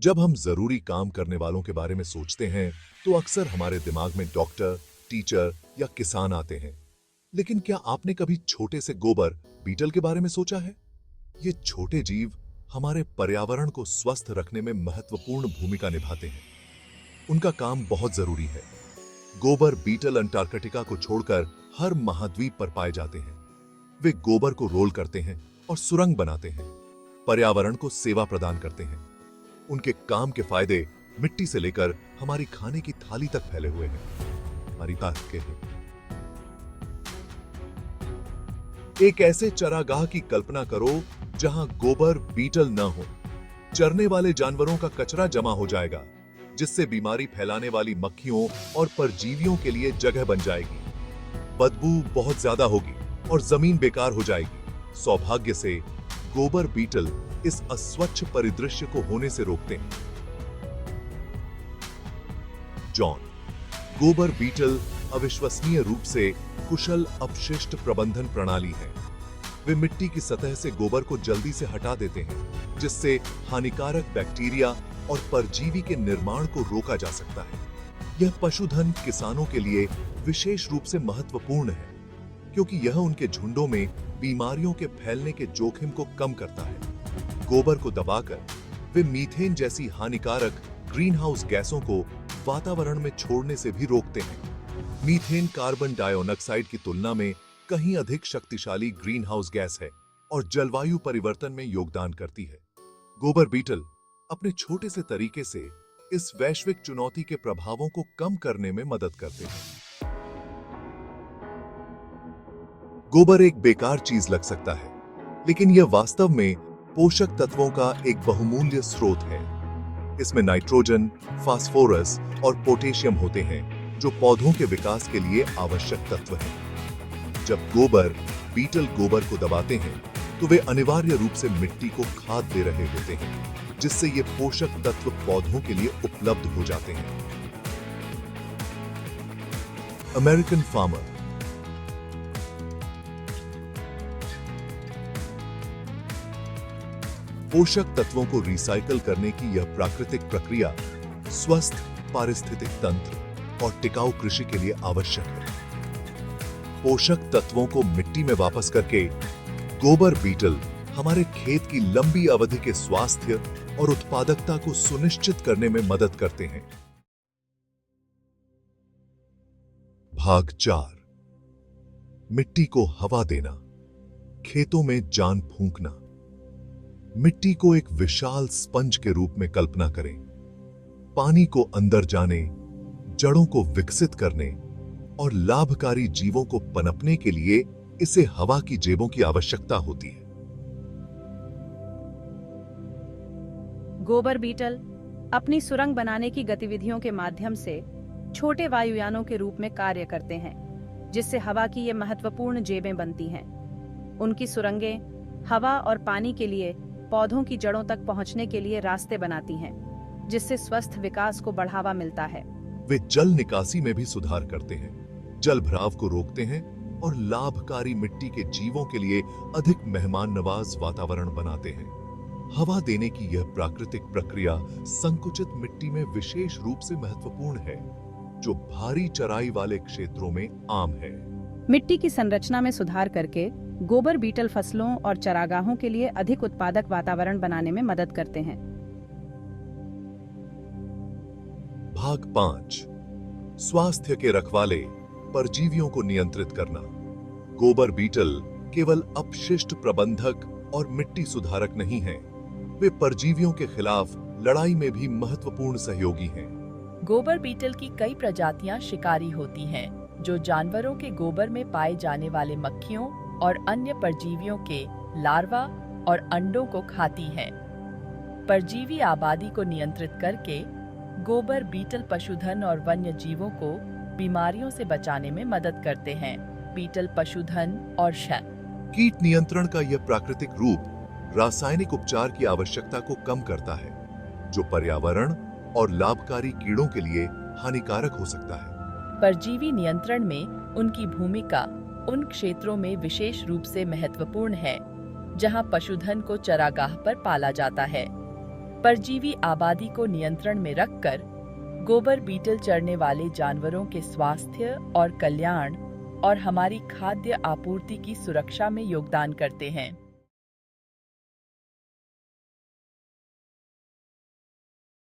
जब हम जरूरी काम करने वालों के बारे में सोचते हैं तो अक्सर हमारे दिमाग में डॉक्टर, टीचर या किसान आते हैं। लेकिन क्या आपने कभी छोटे से गोबर बीटल के बारे में सोचा है? ये छोटे जीव हमारे पर्यावरण को स्वस्थ रखने में महत्वपूर्ण भूमिका निभाते हैं। उनका काम बहुत जरूरी है। गोबर बीटल अंटार्कटिका को छोड़कर हर महाद्वीप पर पाए जाते हैं। वे गोबर को रोल करते हैं और सुरंग बनाते हैं, पर्यावरण को सेवा प्रदान करते हैं। उनके काम के फायदे मिट्टी से लेकर हमारी खाने की थाली तक फैले हुए हैं। हमारी बात के हैं। एक ऐसे चरागाह की कल्पना करो जहां गोबर बीटल न हो। चरने वाले जानवरों का कचरा जमा हो जाएगा, जिससे बीमारी फैलाने वाली मक्खियों और परजीवियों के लिए जगह बन जाएगी। बदबू बहुत ज्यादा होगी और जमीन बेकार हो जाएगी। सौभाग्य से गोबर बीटल इस अस्वच्छ परिदृश्य को होने से रोकते हैं। जॉन, गोबर बीटल अविश्वसनीय रूप से कुशल अपशिष्ट प्रबंधन प्रणाली है। वे मिट्टी की सतह से गोबर को जल्दी से हटा देते हैं, जिससे हानिकारक बैक्टीरिया और परजीवी के निर्माण को रोका जा सकता है। यह पशुधन किसानों के लिए विशेष रूप से महत्वपूर्ण है, क्योंकि यह उनके झुंडों में बीमारियों के फैलने के जोखिम को कम करता है। गोबर को दबाकर वे मीथेन जैसी हानिकारक ग्रीन हाउस गैसों को वातावरण में छोड़ने से भी रोकते हैं। मीथेन कार्बन डाइऑक्साइड की तुलना में कहीं अधिक शक्तिशाली ग्रीन हाउस गैस है और जलवायु परिवर्तन में योगदान करती है। गोबर बीटल अपने छोटे से तरीके से इस वैश्विक चुनौती के प्रभावों को कम करने में मदद करते हैं। गोबर एक बेकार चीज लग सकता है, लेकिन यह वास्तव में पोषक तत्वों का एक बहुमूल्य स्रोत है। इसमें नाइट्रोजन, फास्फोरस और पोटेशियम होते हैं, जो पौधों के विकास के लिए आवश्यक तत्व हैं। जब गोबर बीटल गोबर को दबाते हैं, तो वे अनिवार्य रूप से मिट्टी को खाद दे रहे होते हैं, जिससे ये पोषक तत्व पौधों के लिए उपलब्ध हो जाते हैं। American farmer. पोषक तत्वों को रिसाइकल करने की यह प्राकृतिक प्रक्रिया स्वस्थ पारिस्थितिक तंत्र और टिकाऊ कृषि के लिए आवश्यक है। पोषक तत्वों को मिट्टी में वापस करके गोबर बीटल हमारे खेत की लंबी अवधि के स्वास्थ्य और उत्पादकता को सुनिश्चित करने में मदद करते हैं। भाग 4। मिट्टी को हवा देना, खेतों में जान फूंकना। मिट्टी को एक विशाल स्पंज के रूप में कल्पना करें। पानी को अंदर जाने, जड़ों को विकसित करने और लाभकारी जीवों को पनपने के लिए इसे हवा की जेबों की आवश्यकता होती है। गोबर बीटल अपनी सुरंग बनाने की गतिविधियों के माध्यम से छोटे वायुयानों के रूप में कार्य करते हैं, जिससे हवा की ये महत्वपूर्ण जेबें बनती हैं। उनकी सुरंगें हवा और पानी के लिए पौधों की जड़ों तक पहुंचने के लिए रास्ते बनाती हैं, जिससे स्वस्थ विकास को बढ़ावा मिलता है। वे जल निकासी में भी सुधार करते हैं, जल भराव को रोकते हैं और लाभकारी मिट्टी के जीवों के लिए अधिक मेहमान नवाज वातावरण बनाते हैं। हवा देने की यह प्राकृतिक प्रक्रिया संकुचित मिट्टी में विशेष रूप से महत्वपूर्ण है, जो भारी चराई वाले क्षेत्रों में आम है। मिट्टी की संरचना में सुधार करके गोबर बीटल फसलों और चरागाहों के लिए अधिक उत्पादक वातावरण बनाने में मदद करते हैं। भाग 5। स्वास्थ्य के रखवाले, परजीवियों को नियंत्रित करना। गोबर बीटल केवल अपशिष्ट प्रबंधक और मिट्टी सुधारक नहीं हैं, वे परजीवियों के खिलाफ लड़ाई में भी महत्वपूर्ण सहयोगी हैं। गोबर बीटल की कई प्रजातियां शिकारी होती हैं, जो जानवरों के गोबर में पाए जाने वाले मक्खियों और अन्य परजीवियों के लार्वा और अंडों को खाती हैं। परजीवी आबादी को नियंत्रित करके गोबर बीटल पशुधन और वन्य जीवों को बीमारियों से बचाने में मदद करते हैं। बीटल पशुधन और कीट नियंत्रण का यह प्राकृतिक रूप रासायनिक उपचार की आवश्यकता को कम करता है, जो पर्यावरण और लाभकारी कीड़ों के लिए हानिकारक हो सकता है। परजीवी नियंत्रण में उनकी भूमिका उन क्षेत्रों में विशेष रूप से महत्वपूर्ण है, जहां पशुधन को चरागाह पर पाला जाता है। परजीवी आबादी को नियंत्रण में रखकर गोबर बीटल चरने वाले जानवरों के स्वास्थ्य और कल्याण और हमारी खाद्य आपूर्ति की सुरक्षा में योगदान करते हैं।